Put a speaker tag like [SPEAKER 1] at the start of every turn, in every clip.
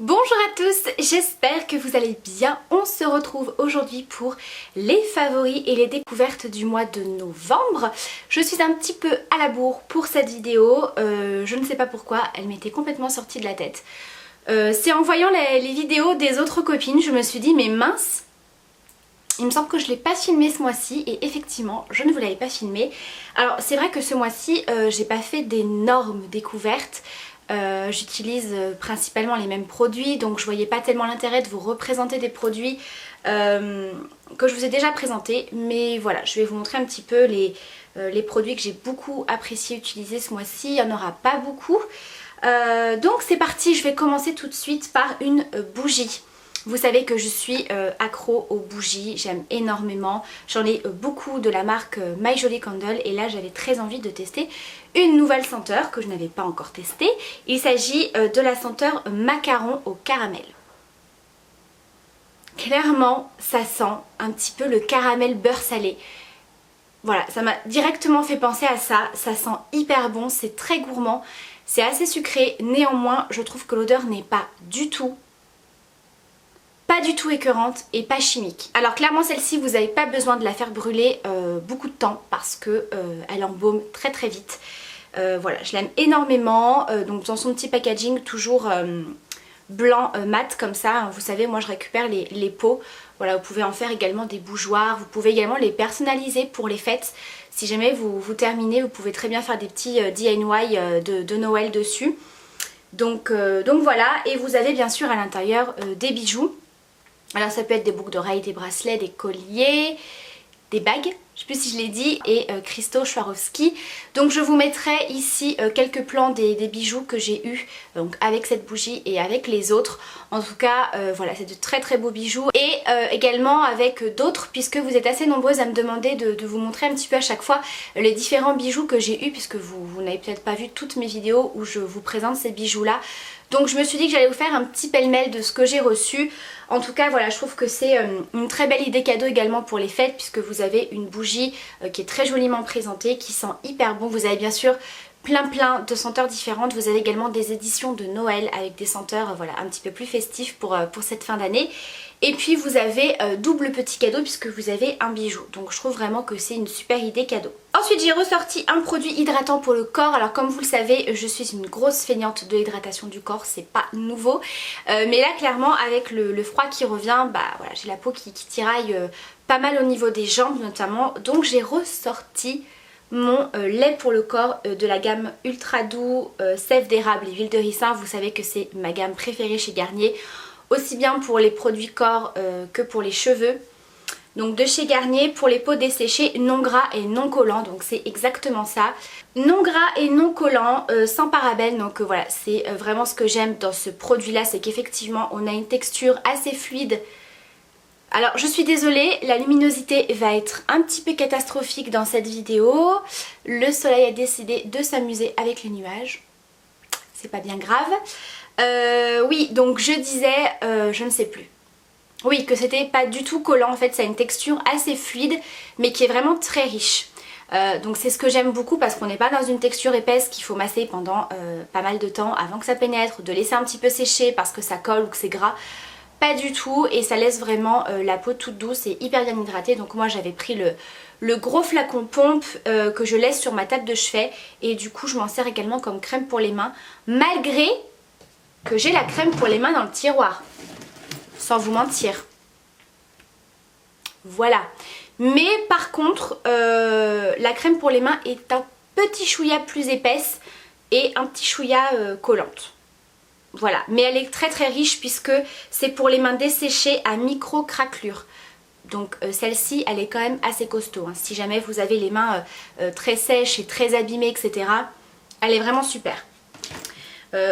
[SPEAKER 1] Bonjour à tous, j'espère que vous allez bien. On se retrouve aujourd'hui pour les favoris et les découvertes du mois de novembre. Je suis un petit peu à la bourre pour cette vidéo, je ne sais pas pourquoi, elle m'était complètement sortie de la tête. C'est en voyant les vidéos des autres copines, je me suis dit mais mince, il me semble que je ne l'ai pas filmé ce mois-ci et effectivement je ne vous l'avais pas filmé. Alors c'est vrai que ce mois-ci j'ai pas fait d'énormes découvertes. J'utilise principalement les mêmes produits, donc je voyais pas tellement l'intérêt de vous représenter des produits que je vous ai déjà présentés, mais voilà, je vais vous montrer un petit peu les produits que j'ai beaucoup apprécié utiliser ce mois-ci. Il n'y en aura pas beaucoup, donc c'est parti. Je vais commencer tout de suite par une bougie. Vous savez que je suis accro aux bougies, j'aime énormément. J'en ai beaucoup de la marque My Jolly Candle et là j'avais très envie de tester une nouvelle senteur que je n'avais pas encore testée. Il s'agit de la senteur macaron au caramel. Clairement ça sent un petit peu le caramel beurre salé. Voilà, ça m'a directement fait penser à ça, ça sent hyper bon, c'est très gourmand, c'est assez sucré, néanmoins je trouve que l'odeur n'est pas du tout écœurante et pas chimique. Alors clairement celle-ci vous n'avez pas besoin de la faire brûler beaucoup de temps parce que elle embaume très très vite. Voilà, je l'aime énormément, donc dans son petit packaging toujours blanc mat comme ça, vous savez moi je récupère les pots. Voilà, vous pouvez en faire également des bougeoirs, vous pouvez également les personnaliser pour les fêtes. Si jamais vous terminez, vous pouvez très bien faire des petits DIY de Noël dessus. Donc voilà, et vous avez bien sûr à l'intérieur des bijoux. Alors ça peut être des boucles d'oreilles, des bracelets, des colliers, des bagues, je sais plus si je l'ai dit, et cristaux Swarovski. Donc je vous mettrai ici quelques plans des bijoux que j'ai eu donc avec cette bougie et avec les autres. En tout cas voilà, c'est de très très beaux bijoux et également avec d'autres puisque vous êtes assez nombreuses à me demander de vous montrer un petit peu à chaque fois les différents bijoux que j'ai eu, puisque vous n'avez peut-être pas vu toutes mes vidéos où je vous présente ces bijoux là. Donc je me suis dit que j'allais vous faire un petit pêle-mêle de ce que j'ai reçu. En tout cas voilà, je trouve que c'est une très belle idée cadeau également pour les fêtes, puisque vous avez une bougie qui est très joliment présentée, qui sent hyper bon. Vous avez bien sûr plein de senteurs différentes. Vous avez également des éditions de Noël avec des senteurs voilà, un petit peu plus festifs pour cette fin d'année. Et puis vous avez double petit cadeau puisque vous avez un bijou. Donc je trouve vraiment que c'est une super idée cadeau. Ensuite j'ai ressorti un produit hydratant pour le corps. Alors comme vous le savez, je suis une grosse feignante de l'hydratation du corps, c'est pas nouveau. Mais là clairement avec le froid qui revient, bah voilà, j'ai la peau qui tiraille pas mal au niveau des jambes notamment. Donc j'ai ressorti mon lait pour le corps de la gamme ultra doux, sève d'érable et huile de ricin. Vous savez que c'est ma gamme préférée chez Garnier, aussi bien pour les produits corps que pour les cheveux. Donc de chez Garnier, pour les peaux desséchées, non gras et non collants, donc c'est exactement ça. Non gras et non collant, sans parabènes, donc voilà, c'est vraiment ce que j'aime dans ce produit là, c'est qu'effectivement on a une texture assez fluide. Alors je suis désolée, la luminosité va être un petit peu catastrophique dans cette vidéo. Le soleil a décidé de s'amuser avec les nuages, c'est pas bien grave. Oui, donc je disais, je ne sais plus. Oui, que c'était pas du tout collant, en fait ça a une texture assez fluide mais qui est vraiment très riche. Donc c'est ce que j'aime beaucoup parce qu'on n'est pas dans une texture épaisse qu'il faut masser pendant pas mal de temps avant que ça pénètre, de laisser un petit peu sécher parce que ça colle ou que c'est gras. Pas du tout, et ça laisse vraiment la peau toute douce et hyper bien hydratée. Donc moi j'avais pris le gros flacon pompe que je laisse sur ma table de chevet et du coup je m'en sers également comme crème pour les mains, malgré que j'ai la crème pour les mains dans le tiroir, sans vous mentir. Voilà. Mais par contre la crème pour les mains est un petit chouïa plus épaisse et un petit chouïa collante. Voilà, mais elle est très très riche puisque c'est pour les mains desséchées à micro craquelure. Donc celle-ci elle est quand même assez costaud, hein. Si jamais vous avez les mains très sèches et très abîmées etc, elle est vraiment super.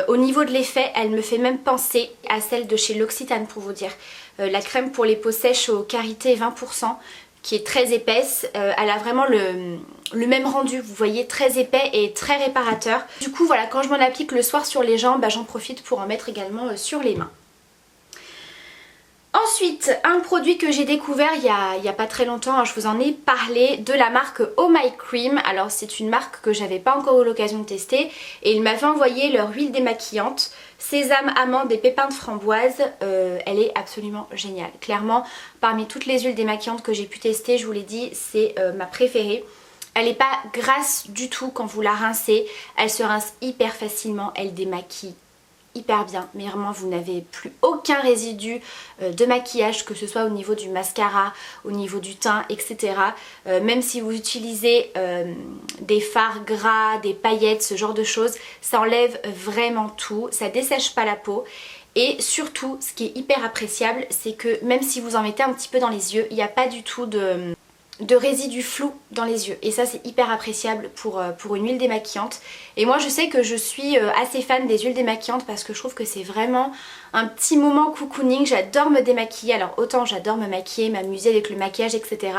[SPEAKER 1] Au niveau de l'effet, elle me fait même penser à celle de chez L'Occitane pour vous dire. La crème pour les peaux sèches au karité 20%, qui est très épaisse. Elle a vraiment le même rendu, vous voyez, très épais et très réparateur. Du coup voilà, quand je m'en applique le soir sur les jambes, bah, j'en profite pour en mettre également sur les mains. Ensuite, un produit que j'ai découvert il y a pas très longtemps, hein, je vous en ai parlé, de la marque Oh My Cream. Alors c'est une marque que j'avais pas encore eu l'occasion de tester et ils m'avaient envoyé leur huile démaquillante. sésame, amande et pépins de framboise, elle est absolument géniale. Clairement, parmi toutes les huiles démaquillantes que j'ai pu tester, je vous l'ai dit, c'est ma préférée. Elle n'est pas grasse du tout quand vous la rincez, elle se rince hyper facilement, elle démaquille hyper bien, mais vraiment vous n'avez plus aucun résidu de maquillage, que ce soit au niveau du mascara, au niveau du teint, etc. Même si vous utilisez des fards gras, des paillettes, ce genre de choses, ça enlève vraiment tout, ça dessèche pas la peau. Et surtout, ce qui est hyper appréciable, c'est que même si vous en mettez un petit peu dans les yeux, il n'y a pas du tout de résidus flous dans les yeux, et ça c'est hyper appréciable pour une huile démaquillante. Et moi je sais que je suis assez fan des huiles démaquillantes parce que je trouve que c'est vraiment un petit moment cocooning. J'adore me démaquiller, alors autant j'adore me maquiller, m'amuser avec le maquillage, etc.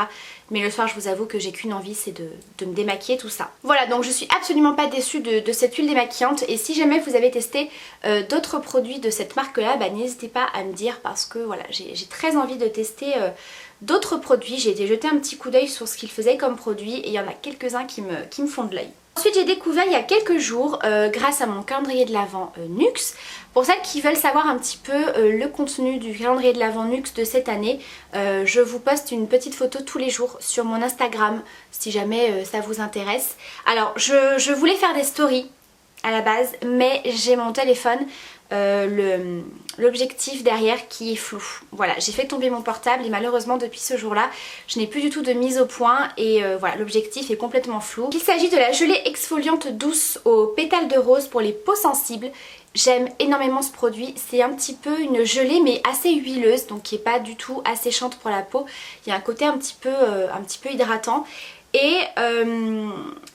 [SPEAKER 1] Mais le soir je vous avoue que j'ai qu'une envie, c'est de me démaquiller, tout ça. Voilà, donc je suis absolument pas déçue de cette huile démaquillante, et si jamais vous avez testé d'autres produits de cette marque là, bah, n'hésitez pas à me dire, parce que voilà, j'ai très envie de tester d'autres produits. J'ai été jeter un petit coup d'œil sur ce qu'ils faisaient comme produits, et il y en a quelques-uns qui me font de l'œil. Ensuite j'ai découvert il y a quelques jours, grâce à mon calendrier de l'Avent Nuxe, pour celles qui veulent savoir un petit peu le contenu du calendrier de l'Avent Nuxe de cette année, je vous poste une petite photo tous les jours sur mon Instagram si jamais ça vous intéresse. Alors je voulais faire des stories à la base, mais j'ai mon téléphone, l'objectif derrière qui est flou. Voilà, j'ai fait tomber mon portable et malheureusement depuis ce jour-là, je n'ai plus du tout de mise au point, et voilà, l'objectif est complètement flou. Il s'agit de la gelée exfoliante douce aux pétales de rose pour les peaux sensibles. J'aime énormément ce produit, c'est un petit peu une gelée mais assez huileuse, donc qui n'est pas du tout asséchante pour la peau. Il y a un côté un petit peu hydratant. Et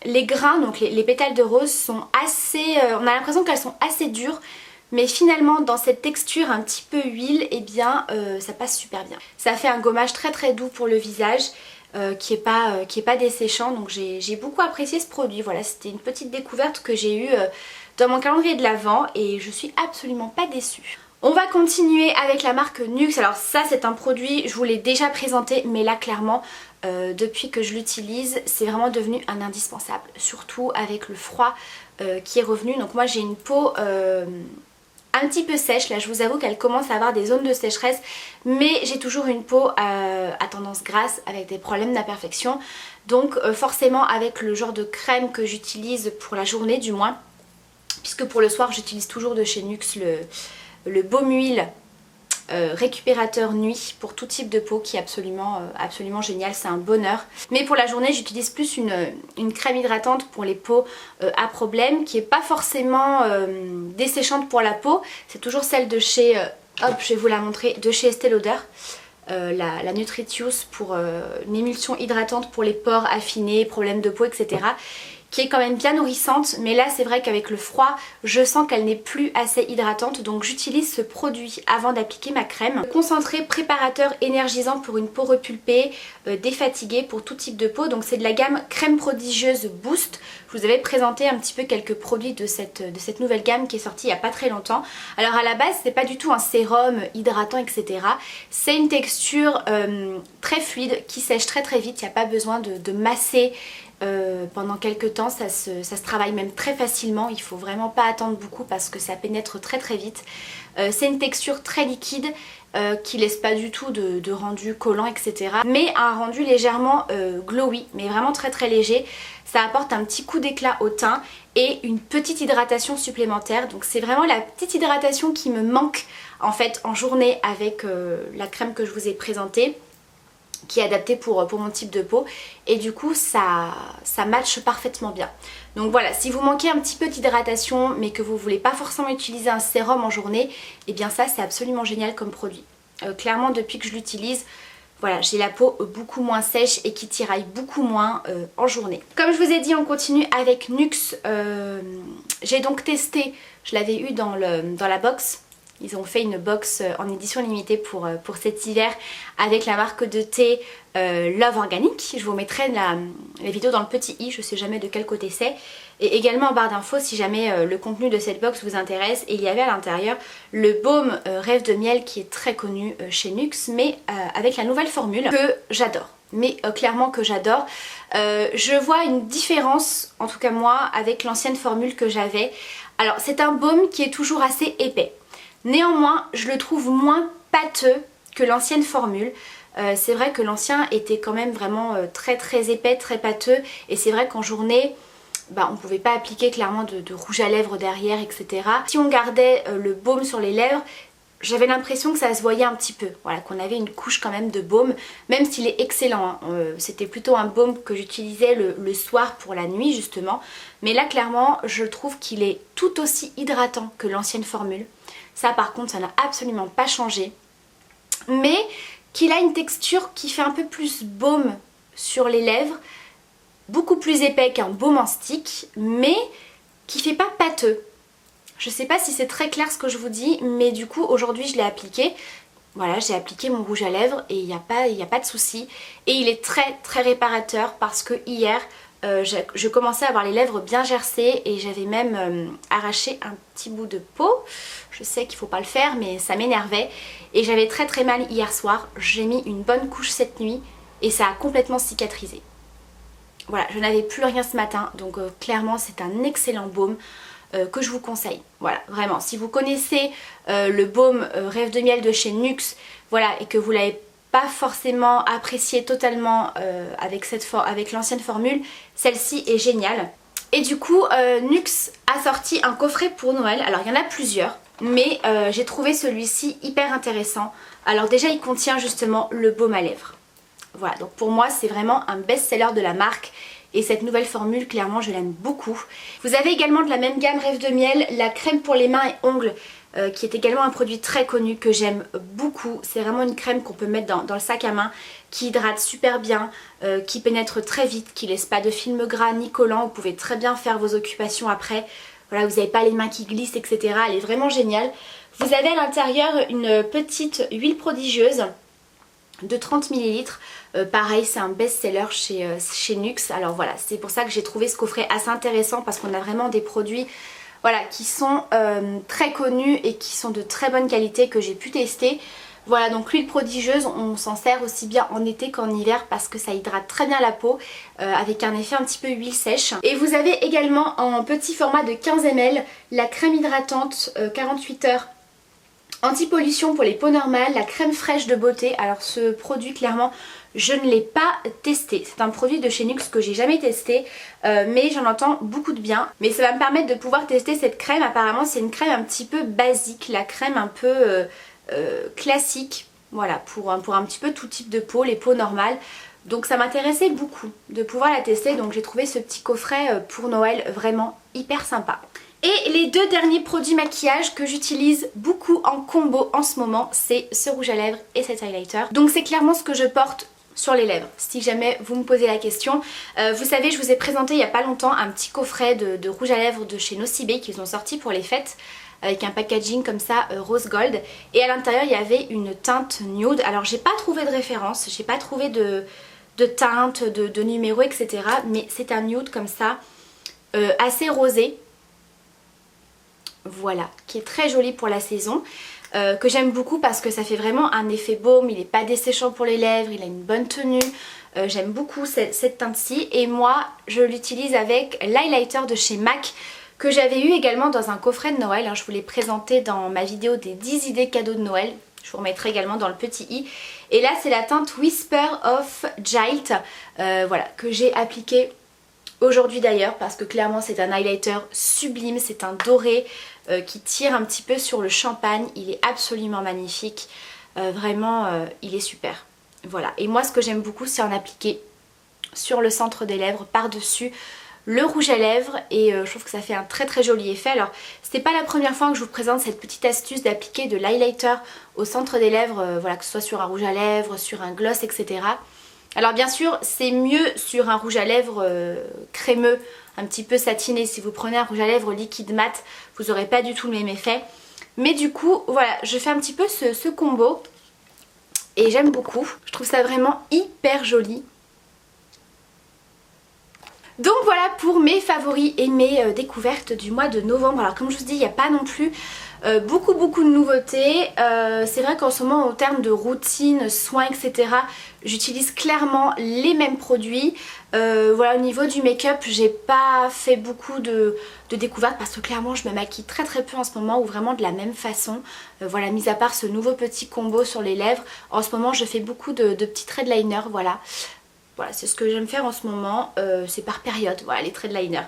[SPEAKER 1] les grains, donc les pétales de rose sont assez... on a l'impression qu'elles sont assez dures, mais finalement dans cette texture un petit peu huile, eh bien ça passe super bien. Ça fait un gommage très très doux pour le visage, qui est pas desséchant, donc j'ai beaucoup apprécié ce produit. Voilà, c'était une petite découverte que j'ai eue dans mon calendrier de l'Avent, et je suis absolument pas déçue. On va continuer avec la marque Nuxe. Alors ça c'est un produit, je vous l'ai déjà présenté, mais là clairement depuis que je l'utilise c'est vraiment devenu un indispensable, surtout avec le froid qui est revenu. Donc moi j'ai une peau un petit peu sèche, là je vous avoue qu'elle commence à avoir des zones de sécheresse, mais j'ai toujours une peau à tendance grasse avec des problèmes d'imperfection. Donc forcément avec le genre de crème que j'utilise pour la journée du moins, puisque pour le soir j'utilise toujours de chez Nuxe le baume huile récupérateur nuit pour tout type de peau, qui est absolument génial, c'est un bonheur. Mais pour la journée j'utilise plus une crème hydratante pour les peaux à problème, qui est pas forcément desséchante pour la peau. C'est toujours celle de chez, hop je vais vous la montrer, de chez Estée Lauder. La Nutritious, pour une émulsion hydratante pour les pores affinés, problèmes de peau, etc. Qui est quand même bien nourrissante, mais là c'est vrai qu'avec le froid je sens qu'elle n'est plus assez hydratante, donc j'utilise ce produit avant d'appliquer ma crème. Concentré préparateur énergisant pour une peau repulpée, défatiguée, pour tout type de peau. Donc c'est de la gamme crème prodigieuse Boost. Je vous avais présenté un petit peu quelques produits de cette nouvelle gamme qui est sortie il n'y a pas très longtemps. Alors à la base c'est pas du tout un sérum hydratant, etc. C'est une texture très fluide qui sèche très très vite, il n'y a pas besoin de masser pendant quelques temps, ça se travaille même très facilement. Il faut vraiment pas attendre beaucoup parce que ça pénètre très très vite. C'est une texture très liquide qui laisse pas du tout de rendu collant, etc. mais un rendu légèrement glowy, mais vraiment très très léger. Ça apporte un petit coup d'éclat au teint et une petite hydratation supplémentaire. Donc c'est vraiment la petite hydratation qui me manque en fait en journée avec la crème que je vous ai présentée, qui est adapté pour mon type de peau, et du coup ça matche parfaitement bien. Donc voilà, si vous manquez un petit peu d'hydratation mais que vous voulez pas forcément utiliser un sérum en journée, et bien ça c'est absolument génial comme produit. Clairement depuis que je l'utilise, voilà, j'ai la peau beaucoup moins sèche et qui tiraille beaucoup moins en journée. Comme je vous ai dit, on continue avec Nuxe. J'ai donc testé, je l'avais eu dans la box. Ils ont fait une box en édition limitée pour cet hiver avec la marque de thé Love Organic. Je vous mettrai la vidéo dans le petit i, je sais jamais de quel côté c'est. Et également en barre d'infos si jamais le contenu de cette box vous intéresse. Et il y avait à l'intérieur le baume Rêve de miel qui est très connu chez Nuxe, mais avec la nouvelle formule que j'adore. Mais clairement que j'adore. Je vois une différence, en tout cas moi, avec l'ancienne formule que j'avais. Alors c'est un baume qui est toujours assez épais. Néanmoins, je le trouve moins pâteux que l'ancienne formule. C'est vrai que l'ancien était quand même vraiment très épais, très pâteux. Et c'est vrai qu'en journée, on ne pouvait pas appliquer clairement de rouge à lèvres derrière, etc. Si on gardait le baume sur les lèvres, j'avais l'impression que ça se voyait un petit peu, voilà, qu'on avait une couche quand même de baume, même s'il est excellent, hein. C'était plutôt un baume que j'utilisais le soir pour la nuit justement, mais là clairement je trouve qu'il est tout aussi hydratant que l'ancienne formule. Ça par contre ça n'a absolument pas changé, mais qu'il a une texture qui fait un peu plus baume sur les lèvres, beaucoup plus épais qu'un baume en stick, mais qui fait pas pâteux. Je sais pas si c'est très clair ce que je vous dis, mais du coup aujourd'hui je l'ai appliqué. Voilà, j'ai appliqué mon rouge à lèvres et il n'y a pas de souci. Et il est très réparateur parce que hier je commençais à avoir les lèvres bien gercées et j'avais même arraché un petit bout de peau. Je sais qu'il faut pas le faire mais ça m'énervait. Et j'avais très mal hier soir. J'ai mis une bonne couche cette nuit et ça a complètement cicatrisé. Voilà, je n'avais plus rien ce matin donc clairement c'est un excellent baume. Que je vous conseille. Voilà, vraiment. Si vous connaissez le baume Rêve de miel de chez NYX, voilà, et que vous l'avez pas forcément apprécié totalement avec l'ancienne formule, celle-ci est géniale. Et du coup, NYX a sorti un coffret pour Noël. Alors, il y en a plusieurs, mais j'ai trouvé celui-ci hyper intéressant. Alors déjà, il contient justement le baume à lèvres. Voilà, donc pour moi, c'est vraiment un best-seller de la marque. Et cette nouvelle formule, clairement, je l'aime beaucoup. Vous avez également de la même gamme Rêve de miel, la crème pour les mains et ongles, qui est également un produit très connu que j'aime beaucoup. C'est vraiment une crème qu'on peut mettre dans le sac à main, qui hydrate super bien, qui pénètre très vite, qui laisse pas de film gras ni collant. Vous pouvez très bien faire vos occupations après. Voilà, vous n'avez pas les mains qui glissent, etc. Elle est vraiment géniale. Vous avez à l'intérieur une petite huile prodigieuse de 30 ml. Pareil, c'est un best-seller chez NYX. Alors voilà, c'est pour ça que j'ai trouvé ce coffret assez intéressant parce qu'on a vraiment des produits voilà, qui sont très connus et qui sont de très bonne qualité que j'ai pu tester. Voilà, donc l'huile prodigieuse, on s'en sert aussi bien en été qu'en hiver parce que ça hydrate très bien la peau avec un effet un petit peu huile sèche. Et vous avez également en petit format de 15 ml la crème hydratante 48 heures anti-pollution pour les peaux normales, la crème fraîche de beauté. Alors ce produit clairement je ne l'ai pas testé, c'est un produit de chez NYX que j'ai jamais testé mais j'en entends beaucoup de bien. Mais ça va me permettre de pouvoir tester cette crème. Apparemment c'est une crème un petit peu basique, la crème un peu classique, voilà, pour un petit peu tout type de peau, les peaux normales. Donc ça m'intéressait beaucoup de pouvoir la tester, donc j'ai trouvé ce petit coffret pour Noël vraiment hyper sympa. Et les deux derniers produits maquillage que j'utilise beaucoup en combo en ce moment, c'est ce rouge à lèvres et cet highlighter. Donc c'est clairement ce que je porte sur les lèvres, si jamais vous me posez la question. Vous savez, je vous ai présenté il n'y a pas longtemps un petit coffret de rouge à lèvres de chez Nocibé qu'ils ont sorti pour les fêtes, avec un packaging comme ça rose gold. Et à l'intérieur il y avait une teinte nude. Alors j'ai pas trouvé de référence, j'ai pas trouvé de teinte, de numéro, etc. Mais c'est un nude comme ça, assez rosé. Voilà, qui est très joli pour la saison, que j'aime beaucoup parce que ça fait vraiment un effet baume, il n'est pas desséchant pour les lèvres, il a une bonne tenue, j'aime beaucoup cette teinte-ci. Et moi je l'utilise avec l'highlighter de chez MAC que j'avais eu également dans un coffret de Noël, hein. Je vous l'ai présenté dans ma vidéo des 10 idées cadeaux de Noël, je vous remettrai également dans le petit i. Et là c'est la teinte Whisper of Gilt, voilà, que j'ai appliqué aujourd'hui d'ailleurs parce que clairement c'est un highlighter sublime, c'est un doré qui tire un petit peu sur le champagne, il est absolument magnifique, vraiment il est super. Voilà, et moi ce que j'aime beaucoup c'est en appliquer sur le centre des lèvres par-dessus le rouge à lèvres et je trouve que ça fait un très joli effet. Alors c'était pas la première fois que je vous présente cette petite astuce d'appliquer de l'highlighter au centre des lèvres, voilà, que ce soit sur un rouge à lèvres, sur un gloss, etc. Alors bien sûr c'est mieux sur un rouge à lèvres crémeux, un petit peu satiné. Si vous prenez un rouge à lèvres liquide mat, vous n'aurez pas du tout le même effet. Mais du coup voilà, je fais un petit peu ce combo et j'aime beaucoup. Je trouve ça vraiment hyper joli. Donc voilà pour mes favoris et mes découvertes du mois de novembre. Alors comme je vous dis, il n'y a pas non plus Beaucoup de nouveautés. C'est vrai qu'en ce moment en termes de routine, soins, etc. j'utilise clairement les mêmes produits. Voilà, au niveau du make-up, j'ai pas fait beaucoup de découvertes parce que clairement je me maquille très peu en ce moment, ou vraiment de la même façon. Voilà, mis à part ce nouveau petit combo sur les lèvres, en ce moment je fais beaucoup de petits traits de liner, voilà. Voilà, c'est ce que j'aime faire en ce moment, c'est par période, voilà, les traits de liner.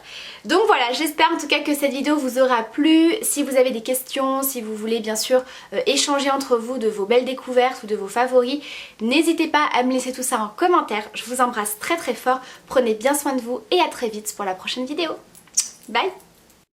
[SPEAKER 1] Donc voilà, j'espère en tout cas que cette vidéo vous aura plu. Si vous avez des questions, si vous voulez bien sûr échanger entre vous de vos belles découvertes ou de vos favoris, n'hésitez pas à me laisser tout ça en commentaire. Je vous embrasse très fort, prenez bien soin de vous et à très vite pour la prochaine vidéo. Bye!